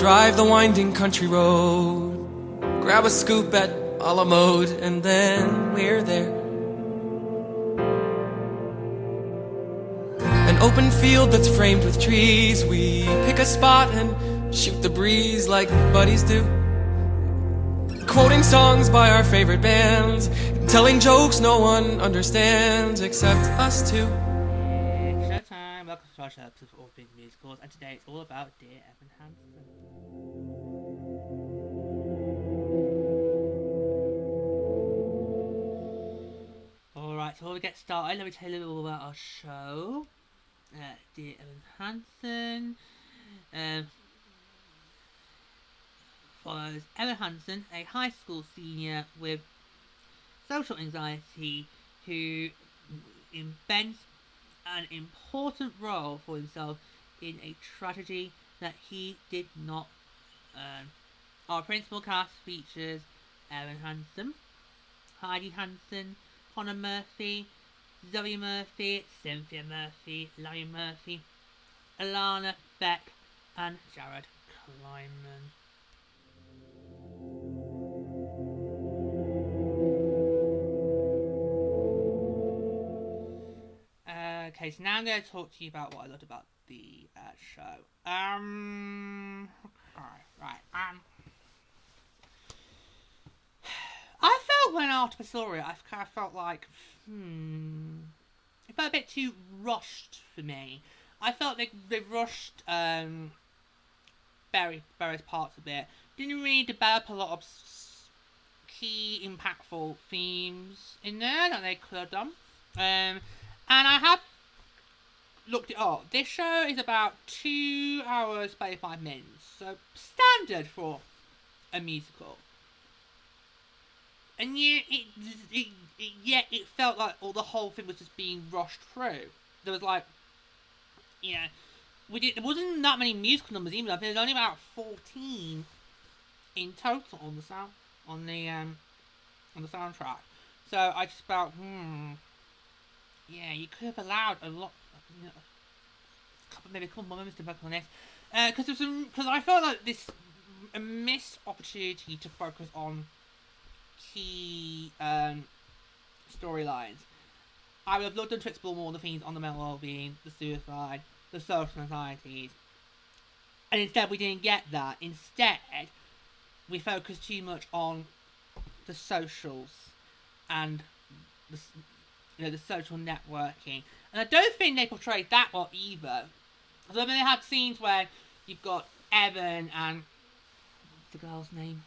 drive the winding country road, grab a scoop at a la mode, and then we're there. An open field that's framed with trees. We pick a spot and shoot the breeze like buddies do, quoting songs by our favorite bands, telling jokes no one understands except us two. Showtime, welcome to our show of all things musicals, and today it's all about Dear Evan Hansen. Alright, so before we get started, let me tell you a little about our show. Dear Evan Hansen follows Evan Hansen, a high school senior with social anxiety who invents an important role for himself in a tragedy that he did not earn. Our principal cast features Evan Hansen, Heidi Hansen, Connor Murphy, Zoe Murphy, Cynthia Murphy, Larry Murphy, Alana Beck, and Jared Kleiman. Okay, so now I'm going to talk to you about what I loved about the show. I felt when after I saw it, I kind of felt like, it felt a bit too rushed for me. I felt they rushed various parts of it. Didn't really develop a lot of key, impactful themes in there that they could have done. And I have looked it up. This show is about 2 hours 35 minutes, so standard for a musical. And yet it felt like the whole thing was just being rushed through. There was like, there wasn't that many musical numbers either. There's only about 14 in total on the soundtrack. So I just felt, you could have allowed a lot, maybe a couple more moments to work on this, because I felt like this a missed opportunity to focus on key storylines. I would have loved them to explore more of the themes on the mental well-being, the suicide, the social anxieties, and instead we didn't get that. Instead, we focused too much on the socials and the social networking, and I don't think they portrayed that well either. Because I mean, they had scenes where you've got Evan and what's the girl's name?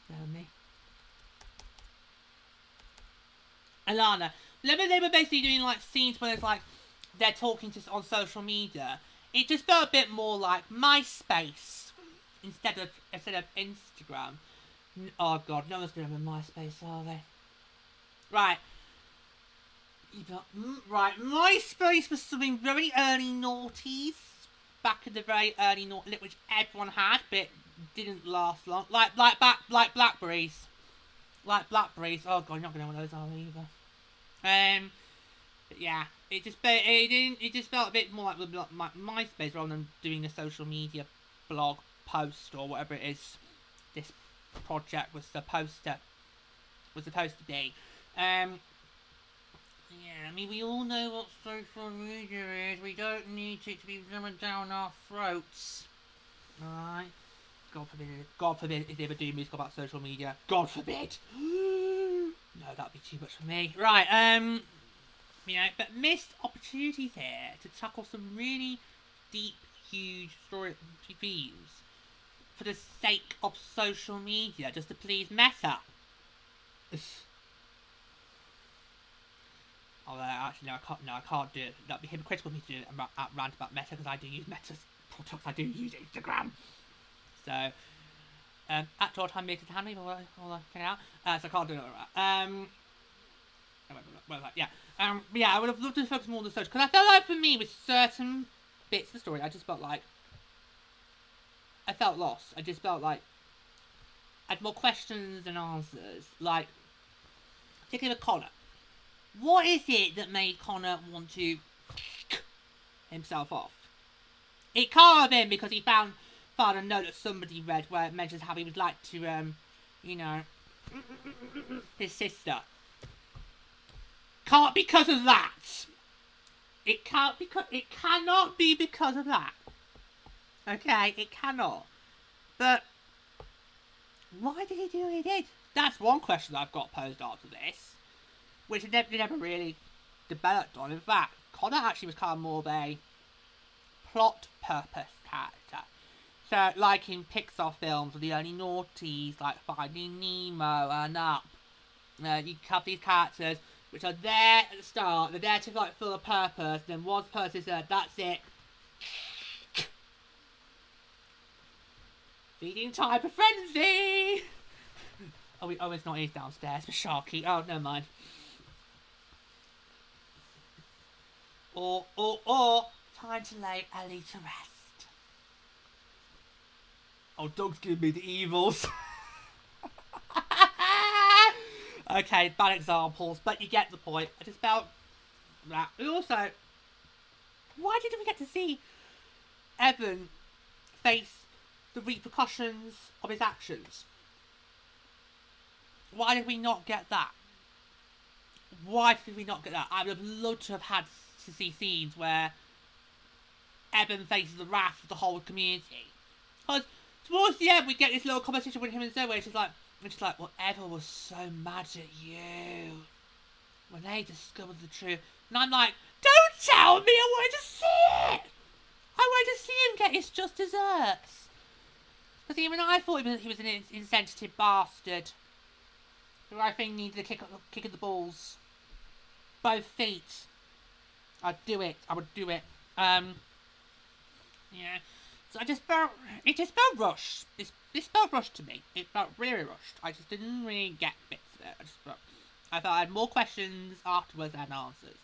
Tell me. Alana. They were basically doing like scenes where it's like they're talking to on social media. It just felt a bit more like MySpace instead of Instagram. Oh god, no one's gonna have a MySpace, are they? Right. MySpace was something very early noughties. Back in the very early noughties, which everyone had, but didn't last long. Like Blackberries. Like Blackberries. Oh god, you're not gonna know what those are either. But yeah, it just felt a bit more like MySpace rather than doing a social media blog post or whatever it is this project was supposed to be. I mean, we all know what social media is. We don't need it to be rammed down our throats. Alright? God forbid if they ever do a musical about social media. God forbid! No, that'd be too much for me. Right, but missed opportunities here to tackle some really deep, huge story themes for the sake of social media, just to please Meta. Although, actually, I can't do it. That'd be hypocritical of me to do a rant about Meta, because I do use Meta's products. I do use Instagram. So, at Showtime Meta to hand me, check it out. So I can't do it I would have loved to focus more on the social, because I felt like for me, with certain bits of the story, I just felt like I felt lost. I just felt like I had more questions than answers. Like, particularly with Connor. What is it that made Connor want to himself off? It can't have been because he found found a note that somebody read where it mentions how he would like to, you know, his sister. Can't because of that. It cannot be because of that. Okay, it cannot. But why did he do what he did? That's one question that I've got posed after this, which they never really developed on. In fact, Connor actually was kind of more of a plot purpose character. So, like in Pixar films, with the only naughties, like Finding Nemo and Up, you have these characters which are there at the start, they're there to like fill a purpose, and then one person said, that's it. Feeding time for frenzy! Oh, it's not, he's downstairs for Sharky. Oh, never mind. Or, time to lay Ellie to rest. Oh, Doug's giving me the evils. Okay, bad examples, but you get the point. I just felt that. And also, why didn't we get to see Evan face the repercussions of his actions? Why did we not get that? Why did we not get that? I would have loved to have had to see scenes where Evan faces the wrath of the whole community. Because towards the end, we get this little conversation with him and Zoe, where she's like, well, Evan was so mad at you when they discovered the truth. And I'm like, don't tell me, I wanted to see it! I wanted to see him get his just desserts. Because even I thought he was an insensitive bastard who I think needed a kick of the balls. Both feet. I'd do it. I would do it. Yeah. So it just felt rushed. This felt rushed to me. It felt really rushed. I just didn't really get bits of it. I felt I had more questions afterwards than answers.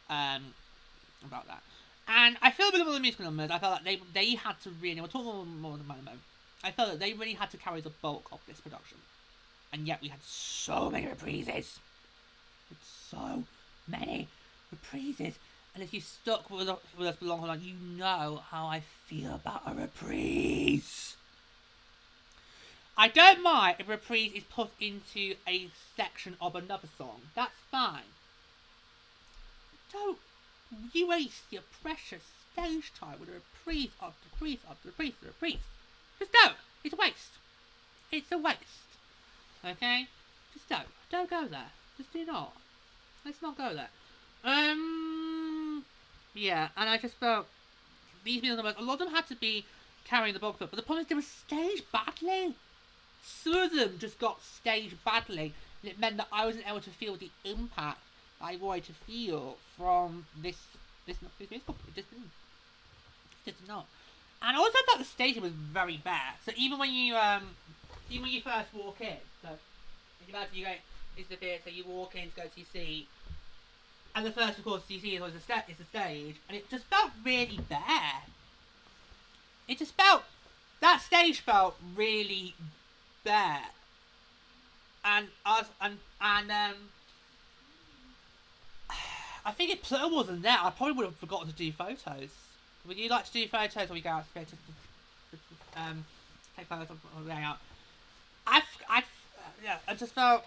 About that. And I feel a bit of the musical numbers. I felt like they had to really, we'll talk more than a moment. I felt that they really had to carry the bulk of this production. And yet we had so many reprises. So many reprises. And if you stuck with us for long enough, you know how I feel about a reprise. I don't mind if a reprise is put into a section of another song. That's fine. Don't you waste your precious stage time with a reprise after reprise after reprise after reprise. Just don't. It's a waste. It's a waste. Okay? Just don't. Don't go there. Just do not. Let's not go there. Yeah, and I just felt these musical numbers, a lot of them had to be carrying the bulk of it, but the problem is they were staged badly. Some of them just got staged badly, and it meant that I wasn't able to feel the impact that I wanted to feel from this musical. It just didn't. It did not. And I also thought the staging was very bad. So even when you first walk in, so imagine you go into the theatre, you walk in to go to your seat. And the first, of course, you see is the stage, and it just felt really bare. It just felt, that stage felt really bare. And I think if Pluto wasn't there, I probably would have forgotten to do photos. Would you like to do photos, or we go out to take photos on the way out? I just felt.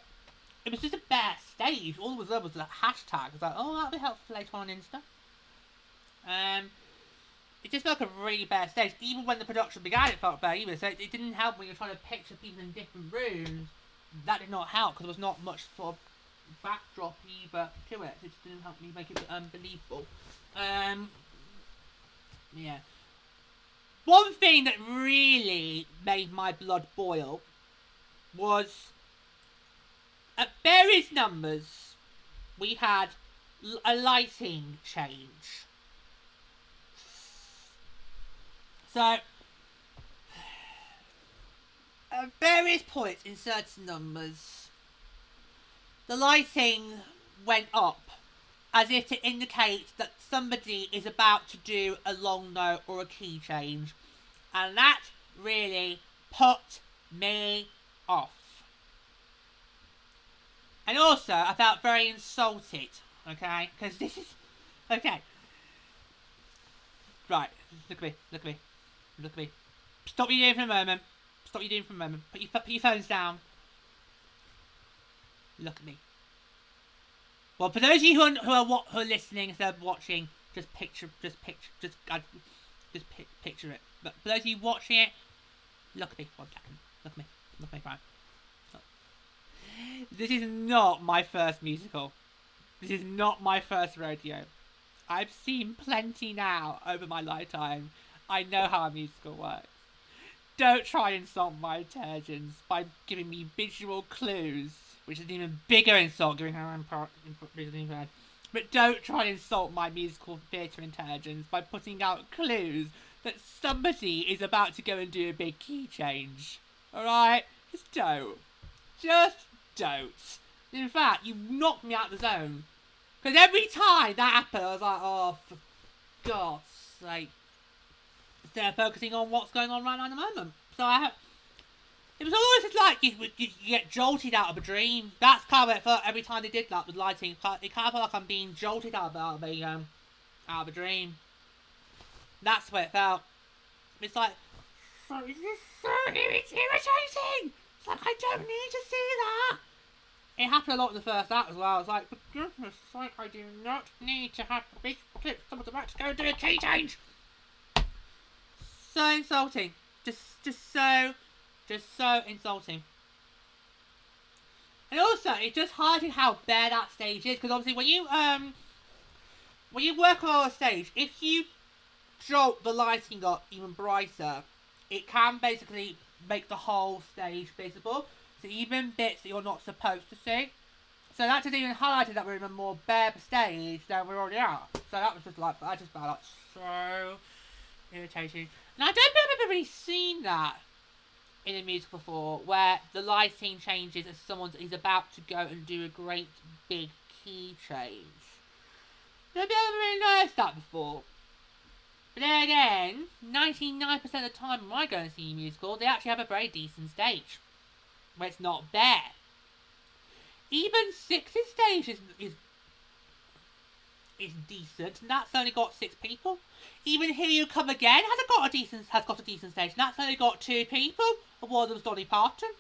It was just a bare stage. All that was there was a hashtag. I was like, oh, that'll be helpful later on Insta. It just felt like a really bare stage. Even when the production began, it felt bare either. So it didn't help when you're trying to picture people in different rooms. That did not help because there was not much sort of backdrop either to it. It just didn't help me make it believable. Yeah. One thing that really made my blood boil was, at various numbers, we had a lighting change. So, at various points in certain numbers, the lighting went up as if to indicate that somebody is about to do a long note or a key change. And that really put me off. And also, I felt very insulted, okay? Because this is... Okay. Right, look at me. Stop what you're doing for a moment. Stop what you're doing for a moment. Put your phones down. Look at me. Well, for those of you who are listening instead of watching, just picture it. But for those of you watching it, look at me 1 second. Look at me. Look at me, right? This is not my first musical. This is not my first rodeo. I've seen plenty now over my lifetime. I know how a musical works. Don't try and insult my intelligence by giving me visual clues, which is an even bigger insult given how I'm but don't try and insult my musical theatre intelligence by putting out clues that somebody is about to go and do a big key change. Alright? Just don't. Just don't. In fact, you knocked me out of the zone. Because every time that happened, I was like, oh, for God's sake. Instead of focusing on what's going on right now in the moment. So it was always just like you get jolted out of a dream. That's kind of what it felt every time they did that with lighting. It kind of felt like I'm being jolted out of a dream. That's what it felt. It's like, this is so irritating. It's like, I don't need to see that. It happened a lot in the first act as well. It's like, for goodness sake, I do not need to have a big clip. Someone's about to go and do a key change. So insulting. Just so insulting. And also, it just highlighted how bad that stage is. Because obviously, when you work on a stage, if you jolt the lighting up even brighter, it can basically make the whole stage visible. So even bits that you're not supposed to see. So that just even highlighted that we're in a more bare stage than we already are. So that was just like, I just found that so irritating. And I don't think I've ever really seen that in a musical before, where the lighting changes as someone is about to go and do a great big key change. I don't think I've ever really noticed that before. But then again, 99% of the time when I go and see a musical, they actually have a very decent stage. Where it's not bare. Even Six's stage is decent, and that's only got 6 people. Even Here You Come Again has got a decent stage, and that's only got 2 people, and one of them's Dolly Parton.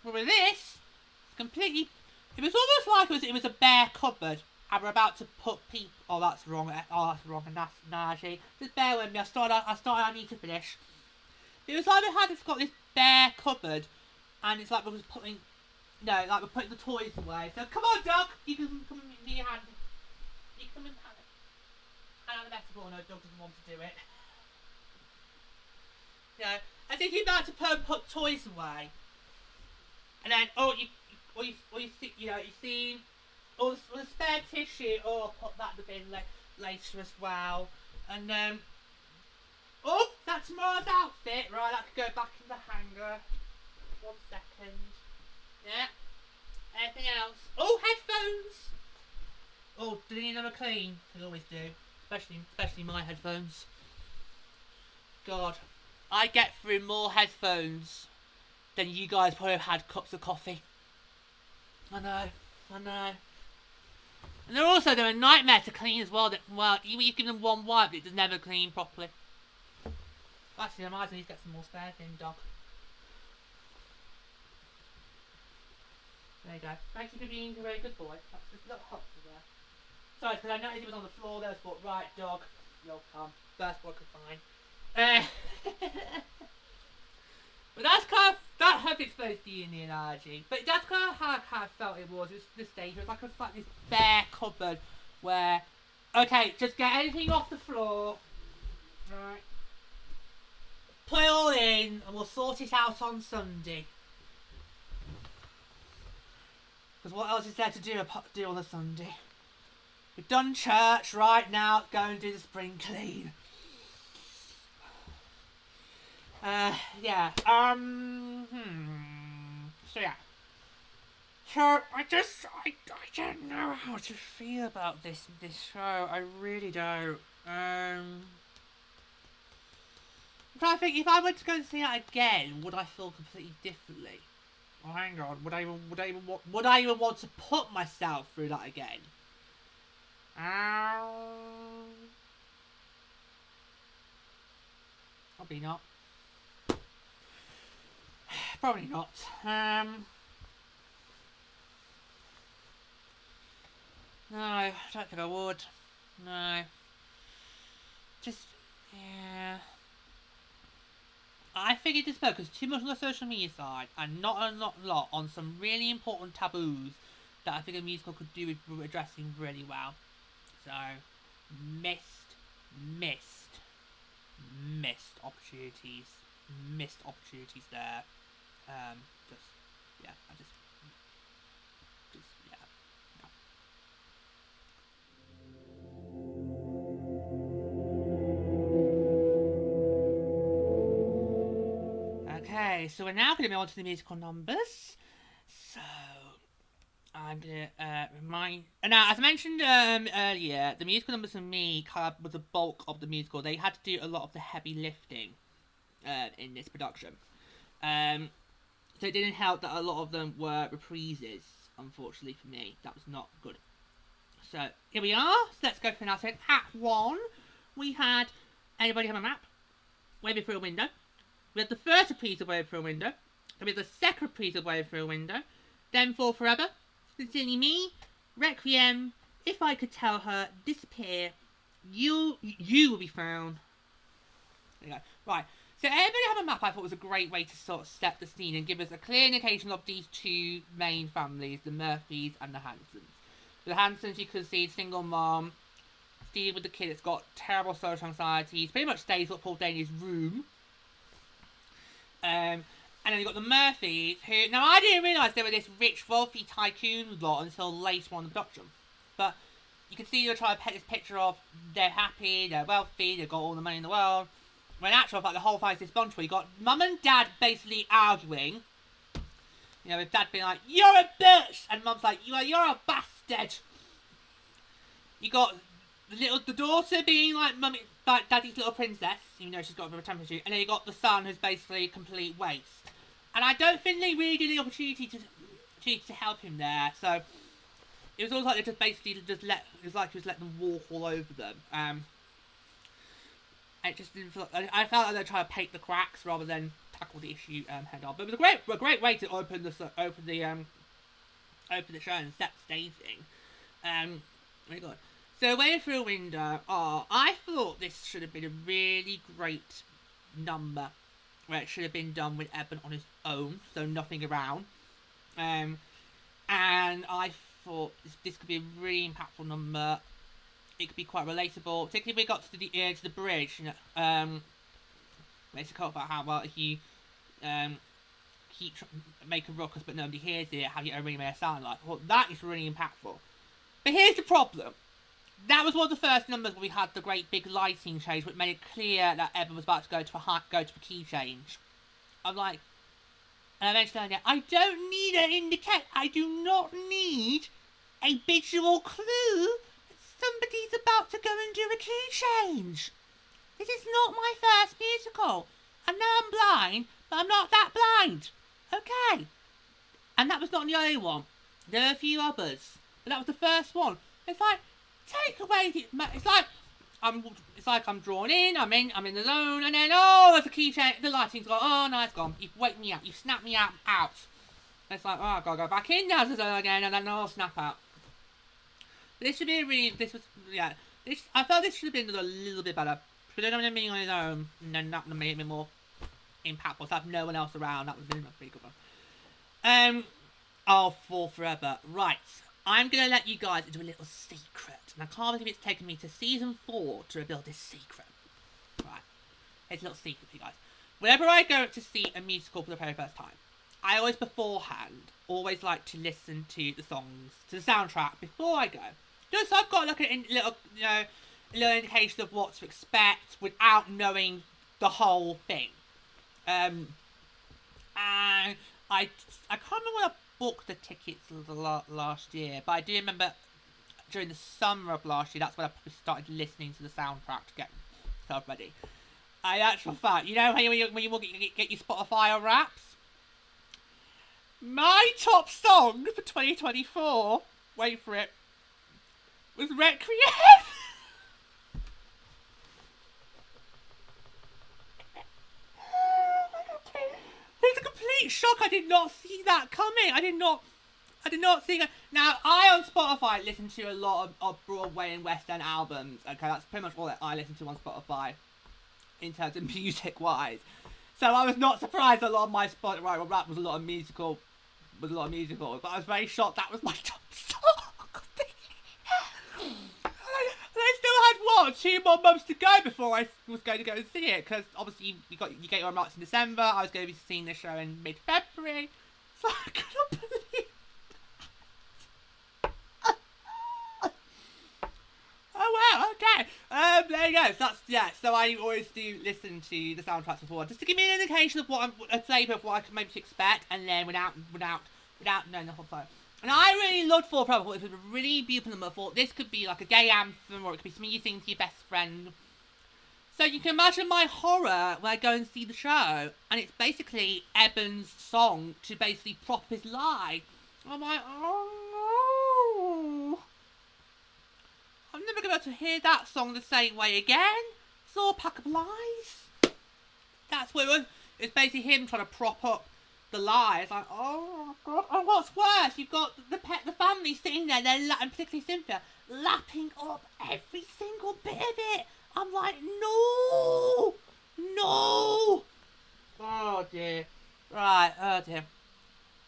But with this, it's completely. It was almost like it was a bare cupboard, and we're about to put people. Oh, that's wrong. And that's actually. Just bear with me. I started. I need to finish. It was like it's got this bare cupboard. And it's like we're just putting, we're putting the toys away. So come on, Doug, you can come and do your hand. You can come and hand on the metaphor. No, Doug doesn't want to do it. As if you're about to put toys away, and then you see all the spare tissue. Oh, put that in the bin later as well. And that's tomorrow's outfit. Right, that could go back in the hanger. 1 second. Yeah. Anything else? Oh, headphones! Oh, do they need another clean? They always do. Especially my headphones. God. I get through more headphones than you guys probably have had cups of coffee. I know. And they're also a nightmare to clean as well. Even you give them one wipe, it does never clean properly. Actually, I might as well need to get some more spares in, Doc. There you go. Thank you for being a very good boy. That's just a little hot there. Sorry, because I noticed it was on the floor. There was thought, right, Dog, you'll come. First boy could find. But that's kind of, that hope explains the analogy. But that's kind of how I kind of felt it was. It was the stage. It was like this bare cupboard where, okay, just get anything off the floor. Right. Put it all in, and we'll sort it out on Sunday. Because what else is there to do on a Sunday? We've done church, right now, go and do the spring clean. Yeah. So yeah. So I don't know how to feel about this show. I really don't. I'm trying to think, if I were to go and see it again, would I feel completely differently? Oh, hang on. Would I even want to put myself through that again? Probably not. Probably not. No, I don't think I would. No. Just, yeah. I think it just focused too much on the social media side and not a lot on some really important taboos that I think a musical could do with addressing really well. So, missed opportunities. Missed opportunities there. Just, yeah, yeah. Okay, so we're now going to be on to the musical numbers. So, I'm going to remind... Now, as I mentioned earlier, the musical numbers for me kind of was the bulk of the musical. They had to do a lot of the heavy lifting in this production. So it didn't help that a lot of them were reprises, unfortunately for me. That was not good. So, here we are. So let's go for an announcement. Act 1, we had... Anybody have a map? Waving through a window. We had the first reprise of Wave Through a Window. Then we had the second reprise of Wave Through a Window. Then For Forever. Sincerely Me. Requiem. If I Could Tell Her. Disappear. You Will Be Found. There you go. Right. So everybody have a map I thought was a great way to sort of set the scene and give us a clear indication of these two main families, the Murphys and the Hansens. The Hansens, you can see, single mom. Steve with the kid that's got terrible social anxiety. He pretty much stays up all day in his room. And then you've got the Murphys, who... Now, I didn't realise they were this rich, wealthy tycoon lot until later on in the production. But you can see they're trying to paint this picture of they're happy, they're wealthy, they've got all the money in the world. When in actual fact, the whole thing is this bunch where you've got mum and dad basically arguing. You know, with dad being like, "You're a bitch!" And mum's like, you're a bastard! You got the daughter being like mummy... like daddy's little princess, even though she's got a bit of a temper issue, and then you got the son who's basically a complete waste. And I don't think they really did the opportunity to help him there, so it was almost like they just basically just let them walk all over them. It just didn't feel, I felt like they were trying to paint the cracks rather than tackle the issue head on. But it was a great way to open the show and set staging. Very good. So, Way Through a Window, I thought this should have been a really great number, where it should have been done with Evan on his own, so nothing around. And I thought this could be a really impactful number. It could be quite relatable, particularly if we got to the bridge. You know, makes a comment about how well if you make a ruckus but nobody hears it, how you really make it sound like. Well, that is really impactful. But here's the problem. That was one of the first numbers where we had the great big lighting change, which made it clear that Evan was about to go to a key change. I'm like, and eventually I don't need an indicator. I do not need a visual clue that somebody's about to go and do a key change. This is not my first musical. I know I'm blind, but I'm not that blind. Okay. And that was not the only one. There were a few others, but that was the first one. It's like, take away the... It's like I'm drawn in, I'm in the zone, and then, there's a key change, the lighting's gone, no, it's gone. You've waked me up, you've snapped me out. And it's like, I've got to go back in now to the zone again, and then I'll snap out. But this should be I felt this should have been a little bit better. Should have done him being on his own, and then that would have made it a bit more impactful. So have no one else around, that would have been a pretty good one. For Forever. Right. I'm going to let you guys into a little secret. And I can't believe it's taken me to season 4 to reveal this secret. Right. Here's a little secret for you guys. Whenever I go to see a musical for the very first time, I always always like to listen to the songs, to the soundtrack before I go. Just so I've got like a little indication of what to expect without knowing the whole thing. And I can't remember when I booked the tickets last year, but I do remember during the summer of last year, that's when I probably started listening to the soundtrack to get myself ready. In actual fact, you know when you get your Spotify or Wraps? My top song for 2024, wait for it, was Requiem. It's a complete shocked I did not see that coming. I did not see that. Now, I on Spotify listen to a lot of Broadway and West End albums. Okay, that's pretty much all that I listen to on Spotify in terms of music-wise. So I was not surprised a lot of my Spotify rap was a lot of musical. But I was very shocked that was my top song. I still had 2 more months to go before I was going to go and see it, because obviously you get your marks in December. I was going to be seeing the show in mid-February, so I couldn't believe. Oh wow, okay. There you go. So that's So I always do listen to the soundtracks before, just to give me an indication of a flavour of what I can maybe expect, and then without knowing the whole flow. And I really loved Four Forever. I thought it was a really beautiful number. I thought this could be like a gay anthem, or it could be something you sing to your best friend. So you can imagine my horror when I go and see the show, and it's basically Evan's song to basically prop his lie. I'm like, oh no. I'm never going to hear that song the same way again. It's all a pack of lies. That's what it was. It's basically him trying to prop up the lie. It's like, oh god. And what's worse, you've got the family sitting there, and particularly Cynthia, lapping up every single bit of it. I'm like, no. Oh dear. Right, oh dear.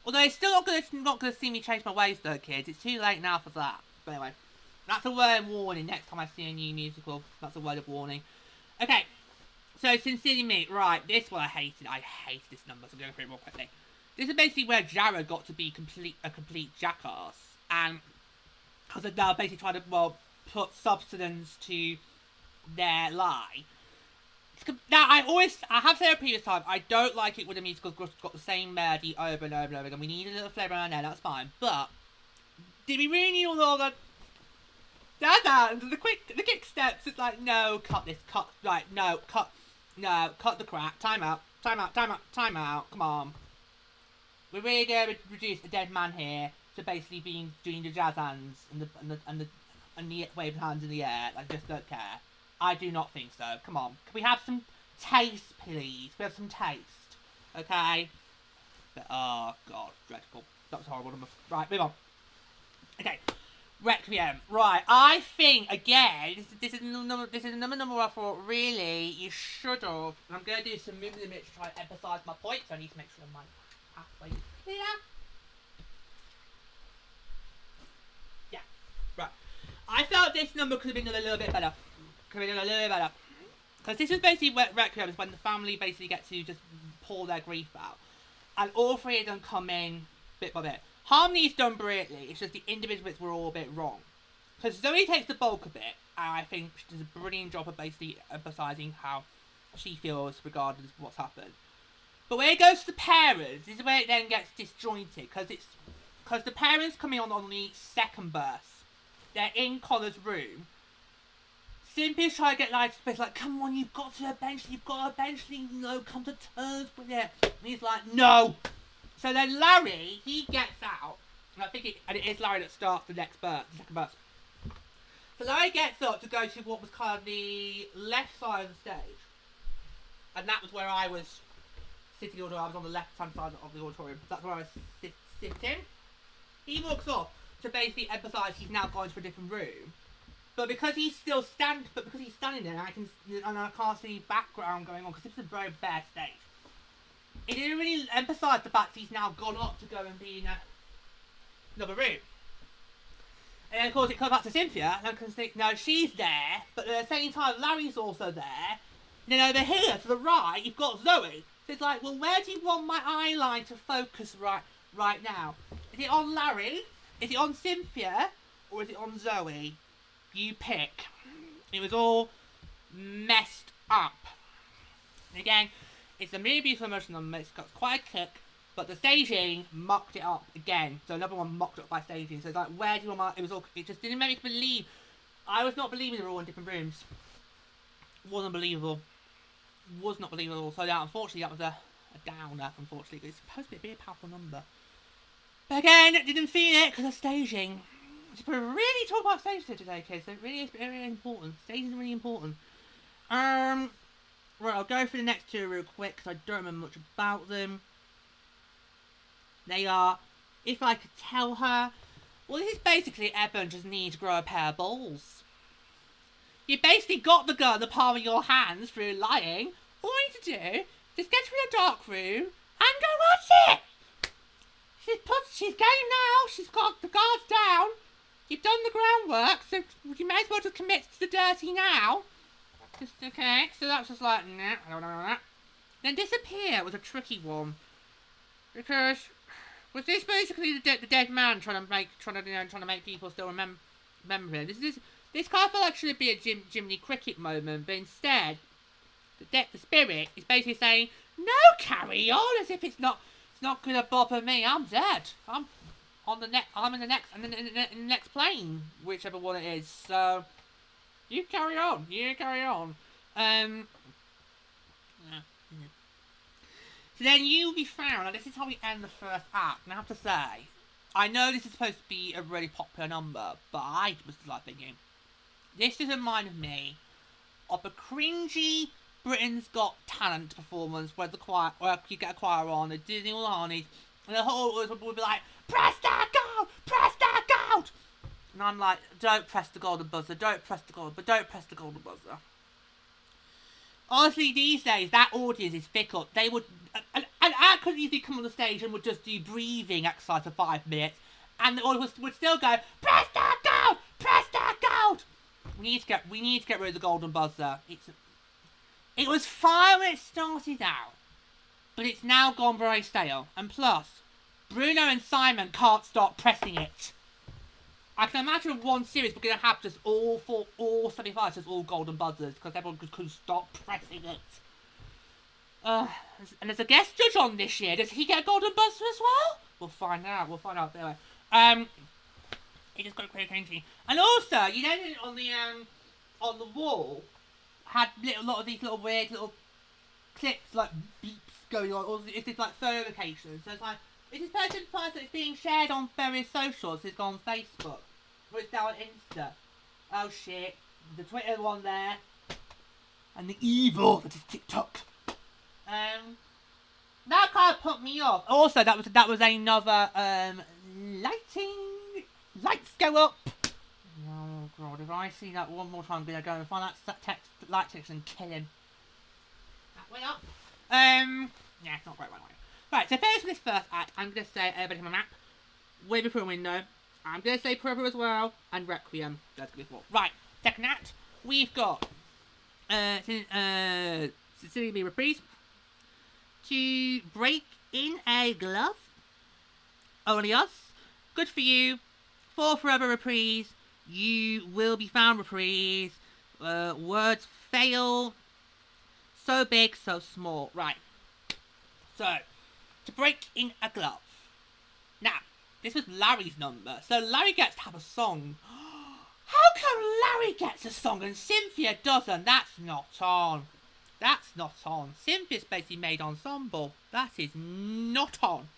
Although it's still not gonna see me change my ways though, kids. It's too late now for that. But anyway. That's a word of warning next time I see a new musical. That's a word of warning. Okay. So, Sincerely Me. Right, this one I hated. I hate this number, so I'm going through it more quickly. This is basically where Jared got to be a complete jackass. And because they're basically trying to, put substance to their lie. Now, I have said it previous time, I don't like it when a musical's got the same melody over and over and over again. We need a little flavour on there, that's fine. But, did we really need all that? The quick steps, it's like, no, cut this, cut the crap, time out, come on. We're really going to reduce a dead man here to basically doing the jazz hands and the waving hands in the air, like, just don't care. I do not think so, come on. Can we have some taste, please? Can we have some taste, okay? But, oh, God, dreadful. That was horrible. Right, move on. Okay. Requiem. Right, I think, again, this is another number I thought, really, you should have. And I'm going to do some moving the image to try and emphasise my point, so I need to make sure my pathway is clear. Yeah, right. I felt this number could have been a little bit better. Because this is basically Requiem, is when the family basically get to just pour their grief out. And all 3 of them come in bit by bit. Harmony's done brilliantly, it's just the individual bits were all a bit wrong. Because Zoe takes the bulk of it, and I think she does a brilliant job of basically emphasising how she feels regardless of what's happened. But when it goes to the parents, this is where it then gets disjointed, because the parents coming on the second burst, they're in Connor's room. Cynthia's trying to get Larry to space, like, come on, you've got to eventually, come to terms with it. And he's like, no! So then Larry, he gets out, and I think it is Larry that starts the second burst. So Larry gets up to go to what was kind of the left side of the stage. And that was where I was sitting, although I was on the left-hand side of the auditorium. That's where I was sitting. He walks off to basically emphasise he's now going to a different room. But because he's standing there, I can't see any background going on, because this is a very bad stage. It didn't really emphasise the fact that he's now gone up to go and be in another room. And then of course it comes back to Cynthia, and I can think, no, she's there, but at the same time Larry's also there. And then over here, to the right, you've got Zoe. So it's like, well, where do you want my eye line to focus right now? Is it on Larry? Is it on Cynthia? Or is it on Zoe? You pick. It was all messed up. And again, it's a really beautiful emotional number. It's got quite a kick, but the staging mucked it up again. So another one mucked up by staging. So it's like, where do you want my... It just didn't make me believe. I was not believing they were all in different rooms. Wasn't believable. Was not believable. So yeah, unfortunately, that was a downer, unfortunately. It's supposed to be a powerful number. But again, didn't feel it because of staging. We really talk about staging today, kids. It really is very important. Staging is really important. Right, I'll go through the next 2 real quick because I don't remember much about them. They are, if I could tell her, well, this is basically Evan just needs to grow a pair of balls. You basically got the girl in the palm of your hands through lying. All you need to do is get to a dark room and go at it. She's going now. She's got the guards down. You've done the groundwork, so you may as well just commit to the dirty now. Just okay. So that's just like nah, I don't know that. Then disappear was a tricky one because was this basically the dead man trying to make people still remember him? This kind of felt like should be a Jiminy Cricket moment, but instead the spirit is basically saying no, carry on as if it's not gonna bother me. I'm dead. I'm in the next plane, whichever one it is. So you carry on. So then you'll be found, and this is how we end the first act. And I have to say, I know this is supposed to be a really popular number, but I was like thinking, this is reminded me of a cringy Britain's Got Talent performance where you get a choir on, they're doing all the harmonies, and the whole would be like, press that gold! And I'm like, don't press the golden buzzer. Honestly, these days, that audience is fickle. They would, an act could easily come on the stage and would just do breathing exercise for 5 minutes, and the audience would still go, press that gold! We need to get rid of the golden buzzer. It was fine when it started out, but it's now gone very stale. And plus, Bruno and Simon can't stop pressing it. I can imagine one series we're going to have just all 75 just all golden buzzers because everyone couldn't stop pressing it. And there's a guest judge on this year. Does he get a golden buzzer as well? We'll find out. Anyway, it just got crazy. And also, you know, on the wall had a lot of these little weird little clips like beeps going on, or is this like phone notifications? So it's like, is this person it's being shared on various socials? It's gone on Facebook, or it's now on Insta. Oh shit, the Twitter one there, and the evil that is TikTok. That kind of put me off. Also, that was another lighting. Lights go up. Oh god, if I see that one more time, I'm gonna go and find that light text and kill him. That way up. Yeah, not quite right. Right, so first for this first act, I'm gonna say Everybody on my Map, Way Before a Window. I'm gonna say Forever as well, and Requiem. That's gonna be 4. Right, second act, we've got Cecilia Reprise, To Break in a Glove, Only Us, Good for You, For Forever Reprise, You Will Be Found Reprise, Words Fail, So Big, So Small. Right, so To Break in a Glove. Now, this was Larry's number, so Larry gets to have a song. How come Larry gets a song and Cynthia doesn't? That's not on. Cynthia's basically made ensemble. That is not on.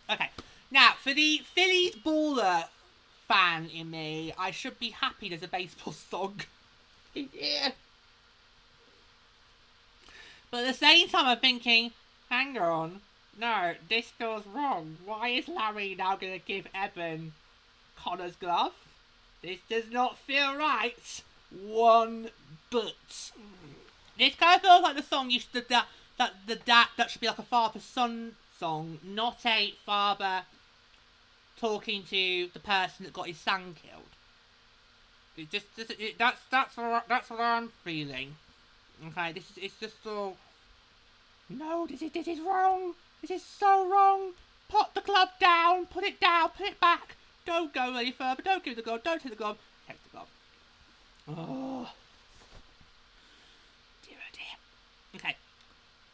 Okay, now for the Phillies baller fan in me, I should be happy there's a baseball song. Yeah. But at the same time, I'm thinking, hang on, no, this feels wrong. Why is Larry now going to give Evan Connor's glove? This does not feel right. One but. This kind of feels like the song that should be like a father-son song, not a father talking to the person that got his son killed. That's what I'm feeling. Okay, it's just so. No, this is wrong. This is so wrong. Put the glove down. Put it down. Put it back. Don't go any further. Don't give the glove. Don't take the glove. Take the glove. Oh. Dear, oh dear. Okay.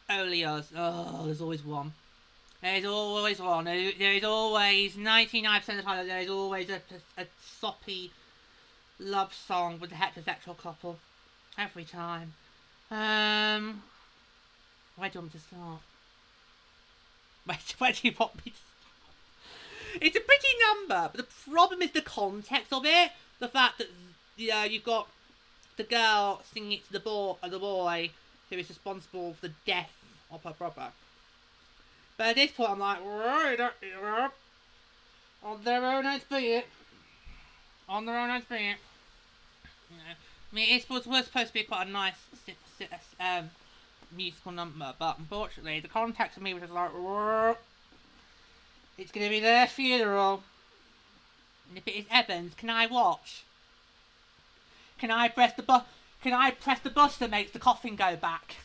Only Us. Oh, there's always one. There's always one. There's always 99% of the time. There's always a soppy love song with a heterosexual couple. Every time. Where do you want me to start? Where do you want me to start? It's a pretty number, but the problem is the context of it. The fact that you've got the girl singing it to the boy who is responsible for the death of her brother. But at this point, I'm like, on their own, let's be it. On their own, let's be it. You know, I mean, it was supposed to be quite a nice musical number, but unfortunately, the context of me was just like, it's going to be their funeral. And if it is Evan's, can I watch? Can I press the button that makes the coffin go back?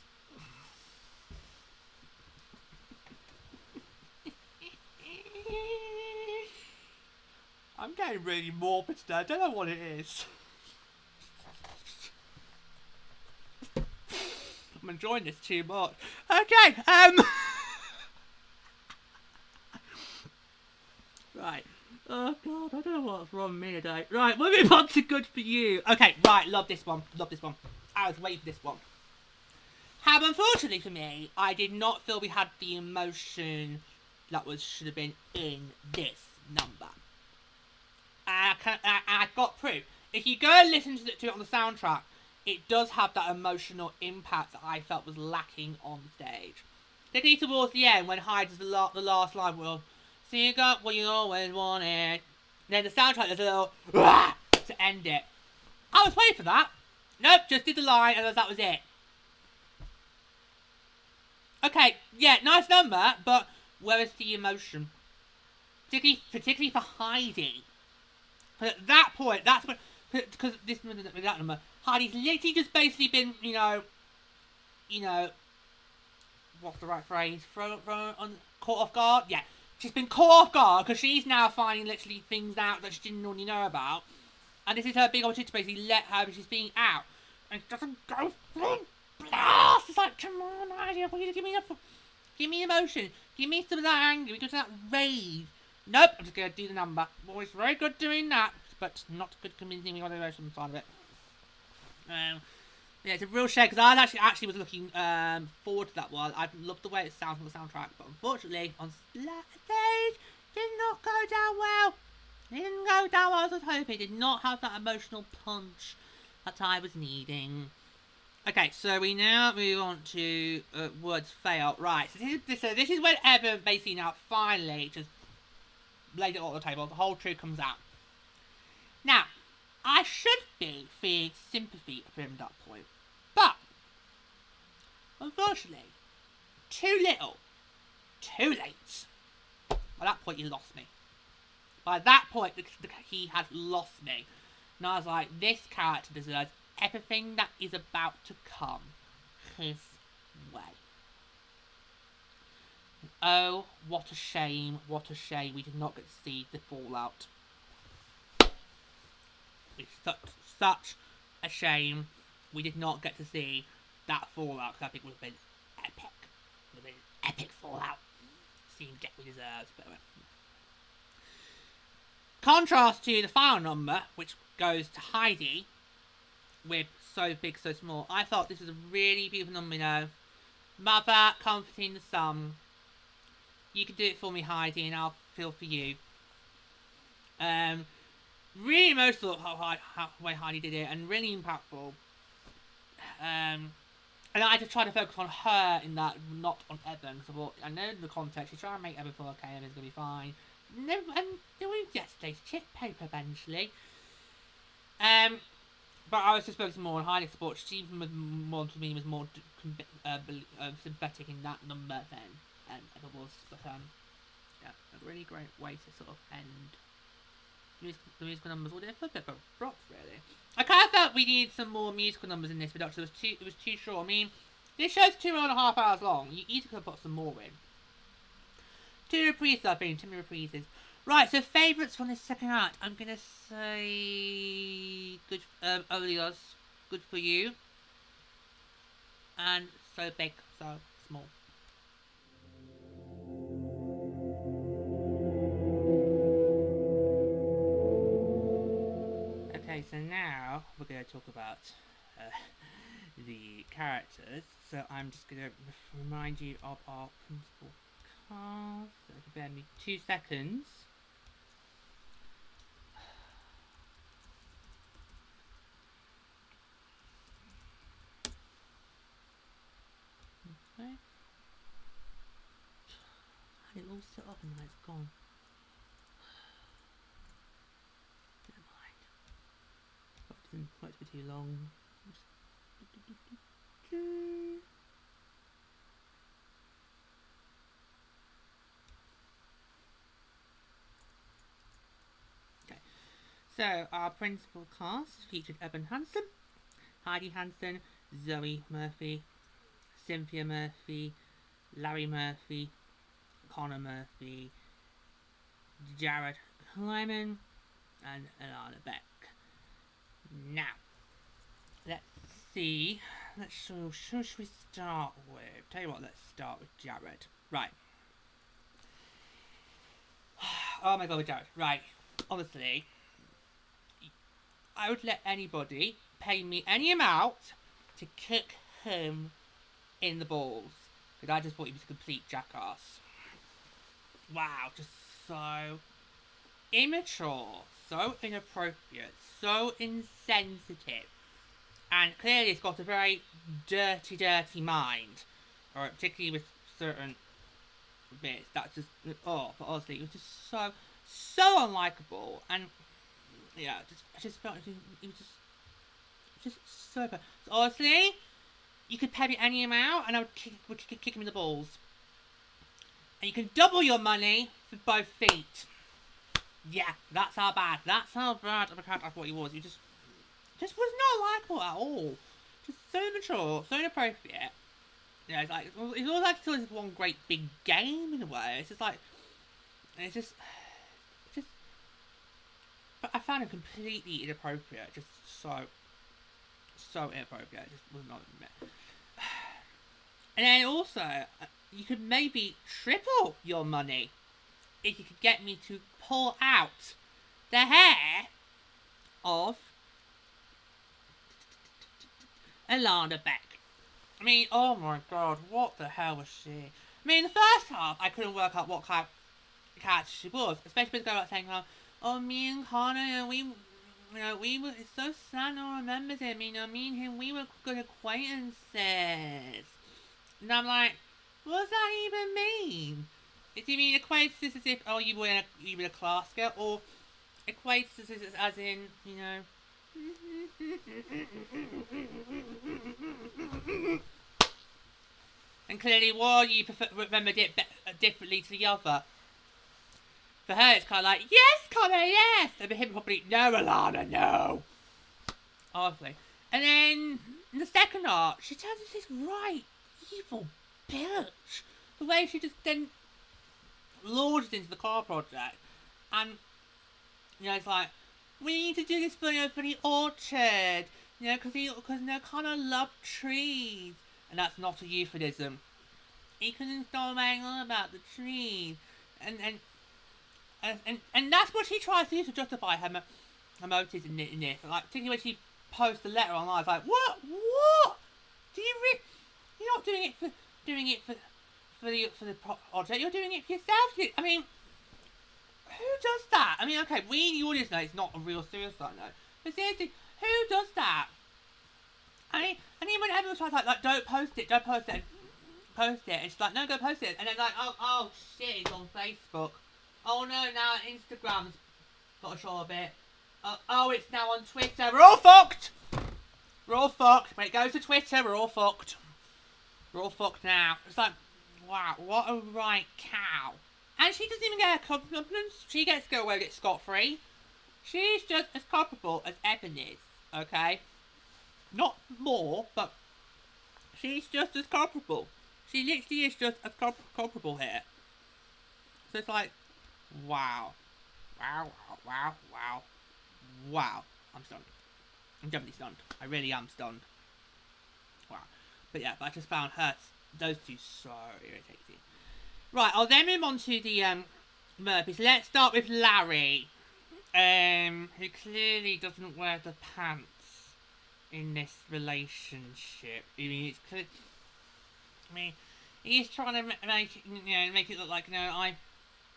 I'm getting really morbid today. I don't know what it is. I'm enjoying this too much. Okay, right. Oh god, I don't know what's wrong with me today. Right, moving on to Good For You. Okay, right, love this one. I was waiting for this one. However, unfortunately for me, I did not feel we had the emotion that should have been in this number. I got proof. If you go and listen to it on the soundtrack, it does have that emotional impact that I felt was lacking on stage. Particularly towards the end, when Hyde does the last line, well, so you got what you always wanted. Then the soundtrack does a little to end it. I was waiting for that. Nope, just did the line and that was it. Okay, yeah, nice number, but where is the emotion? Particularly for Heidi. But at that point, that's when, because that number, Heidi's literally just basically been, you know, what's the right phrase? Thrown on, caught off guard? Yeah. She's been caught off guard because she's now finding literally things out that she didn't already know about. And this is her big opportunity to basically let her, but she's being out. And it doesn't go through blast. It's like, come on, Heidi, I want you to give me emotion. Give me some of that anger. Give me some of that rage. Nope, I'm just going to do the number. Well, it's very good doing that, but not good convincing me on the emotion side of it. Yeah, it's a real shame, because I actually was looking forward to that one. I loved the way it sounds on the soundtrack, but unfortunately, on stage, did not go down well. It didn't go down well as I was hoping. It did not have that emotional punch that I was needing. Okay, so we now move on to Words Fail. Right, so this is when Evan basically now finally just laid it all on the table. The whole truth comes out. Now, I should be feeling sympathy for him at that point. But, unfortunately, too little, too late. By that point, he lost me. By that point, he had lost me. And I was like, this character deserves everything that is about to come his way. Oh, what a shame, we did not get to see the fallout. It's such a shame we did not get to see that fallout, because I think it would have been epic. It would have been an epic fallout. See him get what he deserves, but anyway. Contrast to the final number, which goes to Heidi, with So Big, So Small. I thought this was a really beautiful number, you know. Mother comforting the son. You can do it for me, Heidi, and I'll feel for you. Really emotional how way Heidi did it, and really impactful. And I just try to focus on her in that, not on Evan, because I know the context. She's trying to make Evan feel okay, Evan's gonna be fine. No, and we yesterday's chip paper eventually. But I was just focusing more on Heidi's support. She was more to me was more sympathetic in that number than Evan was. But yeah, a really great way to sort of end the musical numbers. Well, they're a bit abrupt, really. I kind of felt we needed some more musical numbers in this production. It was too short. I mean, this show's 2.5 hours long. You easily could have put some more in. 2 reprises, I've been 2 reprises. Right, so favourites from this second act. I'm gonna say good. Only Us, Good For You, and So Big, So Small. Okay, so now we're going to talk about the characters. So I'm just going to remind you of our principal cast. So bear me 2 seconds. Okay. all set up and now it's gone. Never mind. Hope it didn't want it to be too long. Okay, so our principal cast featured Evan Hansen, Heidi Hansen, Zoe Murphy, Cynthia Murphy, Larry Murphy, Connor Murphy, Jared Kleiman, and Alana Beck. Now, let's see. Who should we start with? Tell you what, let's start with Jared. Right. Oh my god, with Jared. Right. Honestly, I would let anybody pay me any amount to kick him in the balls. Because I just thought he was a complete jackass. Wow, just so immature, so inappropriate, so insensitive. And clearly he's got a very dirty, dirty mind. Or particularly with certain bits. That's just, oh, but honestly, it was just so unlikable. And, yeah, I just felt it was just so bad. So honestly, you could pay me any amount and I would kick him in the balls. And you can double your money for both feet. Yeah, that's how bad of a character I thought he was. He just was not likable at all. Just so immature, so inappropriate. You know, it's like, it's all like still this one great big game in a way. It's just like, it's just, but I found him completely inappropriate. Just so inappropriate. It just was not admit. And then also, you could maybe triple your money if you could get me to pull out the hair of Alana Beck. I mean, oh my god, what the hell was she? I mean, the first half, I couldn't work out what kind of character she was, especially with the girl saying, oh, me and Connor, we were, it's so sad no one remembers him, me and him, we were good acquaintances. And I'm like, what does that even mean? Do you mean acquaintances as if, oh, you were a class girl, or acquaintances as in, and clearly one you remembered it differently to the other. For her, it's kind of like, yes, Connor, yes! And for him, probably, no, Alana, no! Honestly. And then, in the second arc, she turns into this right evil bitch. The way she just then launches into the car project. And, it's like, we need to do this for the orchard. Because Connor loved trees. And that's not a euphemism. He couldn't stop banging on about the trees. And that's what she tries to do to justify her motives in this. Like, particularly when she posts the letter online, it's like, what? Do you you're not doing it for the project. You're doing it for yourself. I mean, who does that? I mean, okay, we the audience know it's not a real suicide note, but seriously, who does that? I mean, and even when everyone's trying like, don't post it, and she's like, no, go post it, and then like, oh shit, it's on Facebook. Oh no, now Instagram's got to show a bit. Oh, it's now on Twitter. We're all fucked. When it goes to Twitter, we're all fucked. We're all fucked now. It's like, wow, what a right cow. And she doesn't even get her compliments. She gets to go away with it scot-free. She's just as culpable as Evan is, okay? Not more, but she's just as culpable. She literally is just as culpable here. So it's like, wow. Wow. I'm stunned. I'm definitely stunned. I really am stunned. Wow. But yeah, I just found those two so irritating. Right, I'll then move on to the Murphys. Let's start with Larry. Who clearly doesn't wear the pants in this relationship. He's trying to make it look like,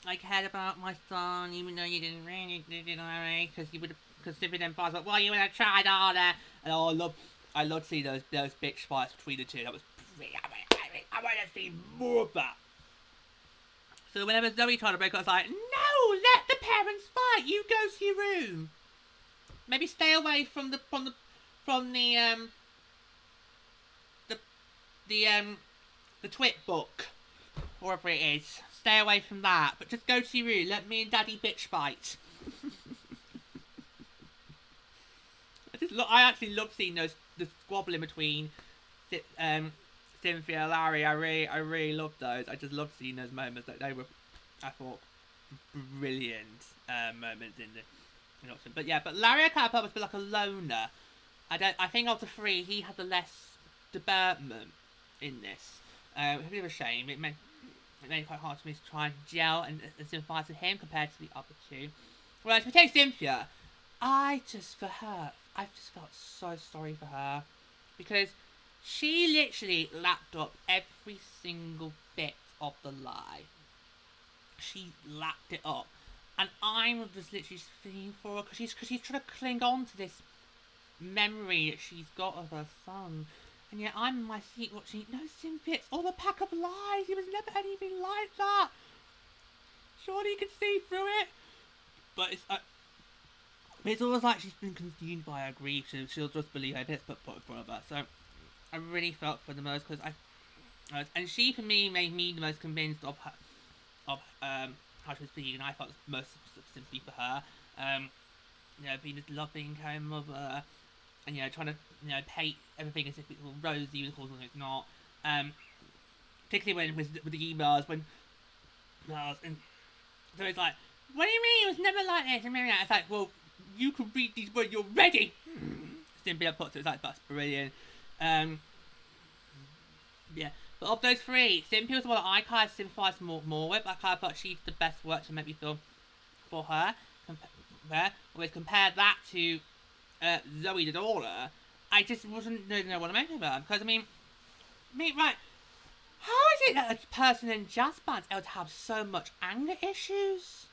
I cared about my son, even though you didn't really, Larry, because Stephen and Buzz like, well, you would have tried harder. And I love to see those bitch fights between the two. That was pretty. I want to see more of that. So whenever Zoe tried to break up, I was like, no, let the parents fight. You go to your room. Maybe stay away from the twit book, whatever it is. Stay away from that. But just go to your room. Let me and Daddy bitch fight. I actually love seeing the squabbling between Cynthia and Larry. I really loved those. I just loved seeing those moments. That they were, I thought, brilliant moments in the auction. But Larry I kind of purpose, but like a loner. I think of the three, he had the less development in this. It's a bit of a shame. It made it quite hard for me to try and gel and sympathise with him compared to the other two. Whereas if we take Cynthia, I just felt so sorry for her, because she literally lapped up every single bit of the lie. She lapped it up, and I'm just literally feeling for her because she's trying to cling on to this memory that she's got of her son, and yet I'm in my seat watching. No, Cynthia, it's all a pack of lies. He was never anything like that. Surely you can see through it, but it's almost like she's been consumed by her grief. She'll just believe her bits put in front of her. So I really felt for the most, because and she for me made me the most convinced of how she was feeling, and I felt the most sympathy for her. Being this loving, caring mother, and trying to paint everything as if it's all rosy, of course when it's not. Particularly when with the emails and so it's like, what do you mean it was never like this? And it's like, well, you can read these when you're ready. Cynthia puts it, it's like, that's brilliant. But of those three, Cynthia was the one that I kind of sympathised more with. I kind of thought she's the best work to make me feel for her. Whereas compare that to Zoe the daughter, I just didn't know what to make of her. Because, right, how is it that a person in jazz bands able to have so much anger issues?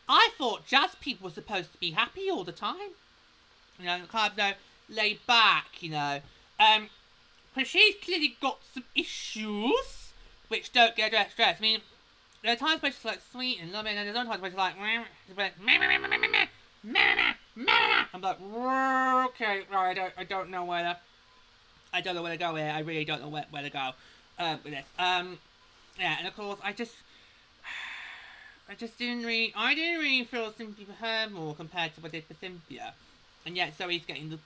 I thought jazz people were supposed to be happy all the time. Kind of, laid back, But she's clearly got some issues which don't get addressed. There are times where she's like sweet and loving, and there's other times where she's like, I'm like, okay, right, I don't know where to go here. I really don't know where to go with this. And of course, I didn't really feel sympathy for her more compared to what I did for Cynthia, and yet Zoe's getting the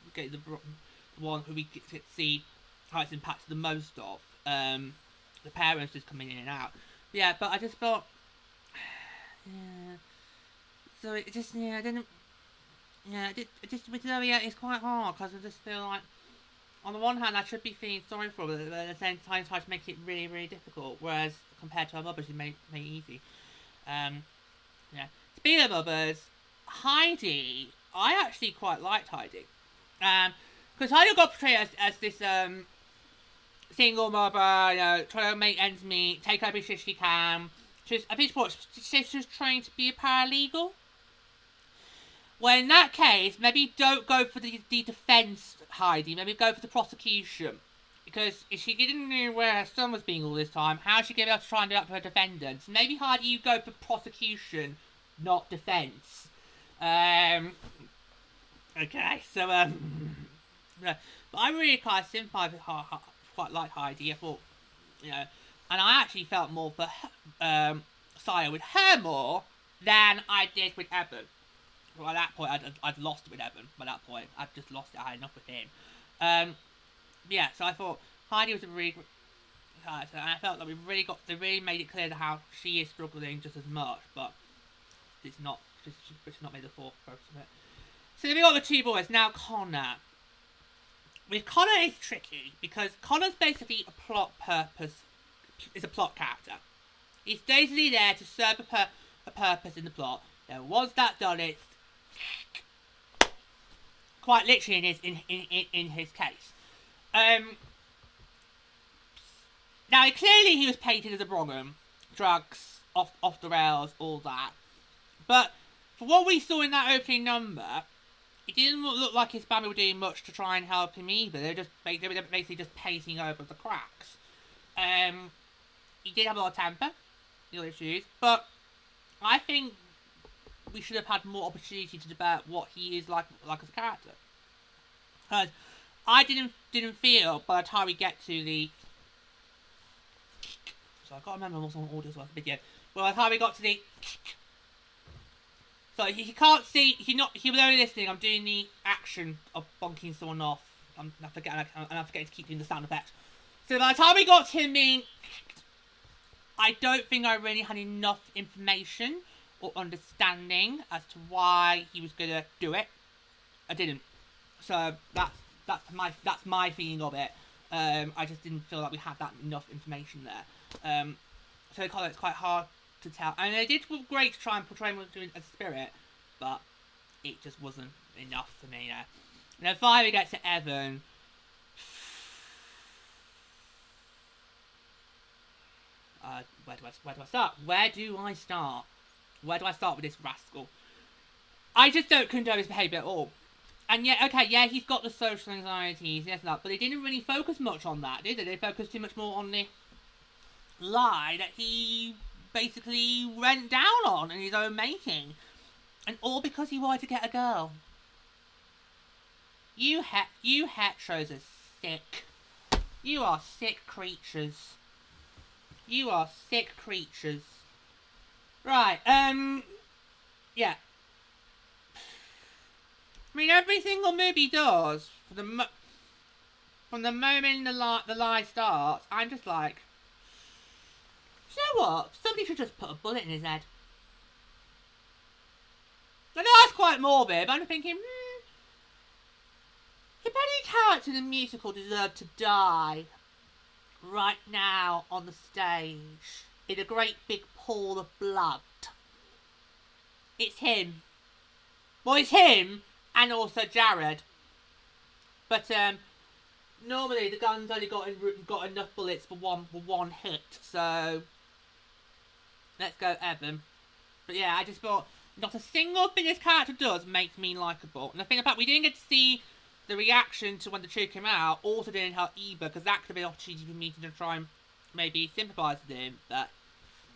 one who we get to see how it's impacted the most of. The parents just coming in and out. But I just thought, so it just, I didn't, with Zoe, it's quite hard, because I just feel like, on the one hand, I should be feeling sorry for her, but at the same time, try to make it really, really difficult, whereas, compared to her mother, she made it easy. Speaking of mothers, Heidi, I actually quite liked Heidi. Because Heidi got portrayed as this, single mother, trying to make ends meet, take every shit she can. I think she was trying to be a paralegal. Well, in that case, maybe don't go for the defence, Heidi. Maybe go for the prosecution. Because if she didn't know where her son was being all this time, how is she going to be able to try and do that for her defendants? Maybe, Heidi, you go for prosecution, not defence. Okay, so, but I really kind of sympathise with her. Quite like Heidi. I thought, and I actually felt more for Saya with her more than I did with Evan. Well, at that point, I'd lost it with Evan. By that point, I'd just lost it. I had enough with him. So I thought Heidi was a really good character, and I felt that they really made it clear how she is struggling just as much, but it's not made the fourth focus of it. So then we got the two boys. Now Connor. With Connor, it's tricky, because Connor's basically a plot character. He's basically there to serve a purpose in the plot. Now, once that's done, it's quite literally in his case. Now, clearly he was painted as a wrong drugs, off the rails, all that. But for what we saw in that opening number, it didn't look like his family were doing much to try and help him either. They were basically just painting over the cracks. He did have a lot of temper. legal issues, but I think we should have had more opportunity to debate what he is like as a character. Because I didn't feel by the time we get to the... So I can't remember what's on audio as well, video. But by the time we got to the... So he can't see, he was only listening, I'm doing the action of bonking someone off. I'm forgetting to keep doing the sound effect. So by the time we got to him being... I don't think I really had enough information or understanding as to why he was gonna do it. I didn't. So that's my feeling of it. I just didn't feel like we had that enough information there. So it's quite hard to tell. And they did great to try and portray him as a spirit, but it just wasn't enough for me. And then finally we get to Evan. Where do I start? Where do I start with this rascal? I just don't condone his behaviour at all. And yet, okay, yeah, he's got the social anxieties, yes and that, but they didn't really focus much on that, did they? They focused too much more on the lie that he basically went down on in his own making. And all because he wanted to get a girl. You heteros are sick. You are sick creatures. You are sick creatures. Right, yeah. I mean, every single movie does, from the moment the lie starts, I'm just like, you know what? Somebody should just put a bullet in his head. I know that's quite morbid, but I'm thinking, if any character in the musical deserved to die right now on the stage in a great big pool of blood, it's him. Well, it's him and also Jared. But normally the gun's only got enough bullets for one hit, so let's go Evan. But yeah, I just thought not a single thing this character does makes me likeable. And the thing about we didn't get to see the reaction to when the truth came out also didn't help either, because that could have been an opportunity for me to try and maybe sympathise with him, but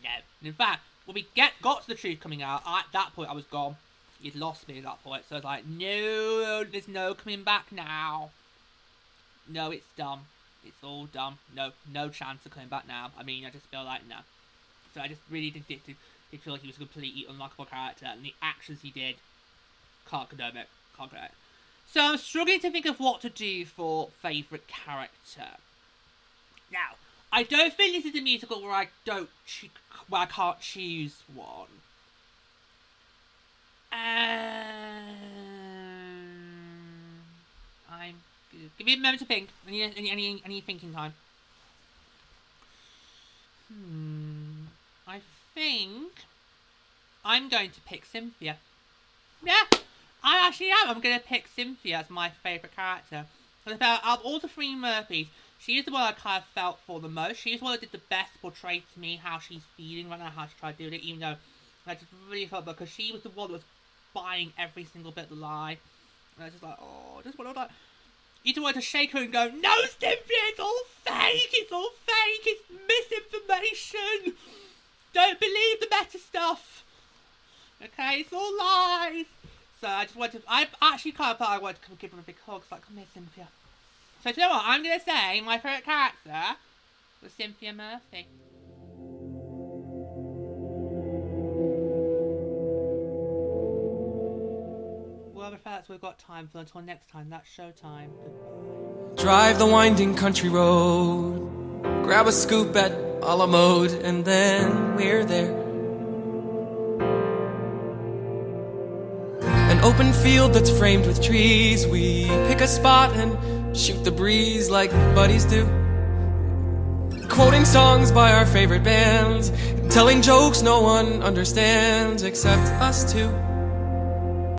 no. And in fact, when we got to the truth coming out, at that point I was gone. He'd lost me at that point, so I was like, no, there's no coming back now. No, it's dumb. It's all dumb. No chance of coming back now. I mean, I just feel like, no. So I just really did feel like he was a completely unlikable character, and the actions he did, can't condone it. Can't condone it. So I'm struggling to think of what to do for favourite character. Now, I don't think this is a musical where I can't choose one. Give me a moment to think. Any thinking time. I think I'm going to pick Cynthia. Yeah, I actually am. I'm going to pick Cynthia as my favourite character. Out of all the three Murphys, she is the one I kind of felt for the most. She is the one that did the best to portray to me how she's feeling right now, how she tried to do it, even though I just really felt that because she was the one that was buying every single bit of the lie. And I was just like, oh, just want to like... You just wanted to shake her and go, no, Cynthia, it's all fake, it's misinformation. Don't believe the meta stuff. Okay, it's all lies. So I just wanted to, I actually kind of thought I wanted to give her a big hug, like, come here, Cynthia. So do you know what, I'm going to say my favourite character was Cynthia Murphy. Well, with that, we've got time for until next time. That's Showtime. Goodbye. Drive the winding country road, grab a scoop at a la mode, and then we're there. An open field that's framed with trees. We pick a spot and shoot the breeze like buddies do. Quoting songs by our favorite bands, telling jokes no one understands except us two.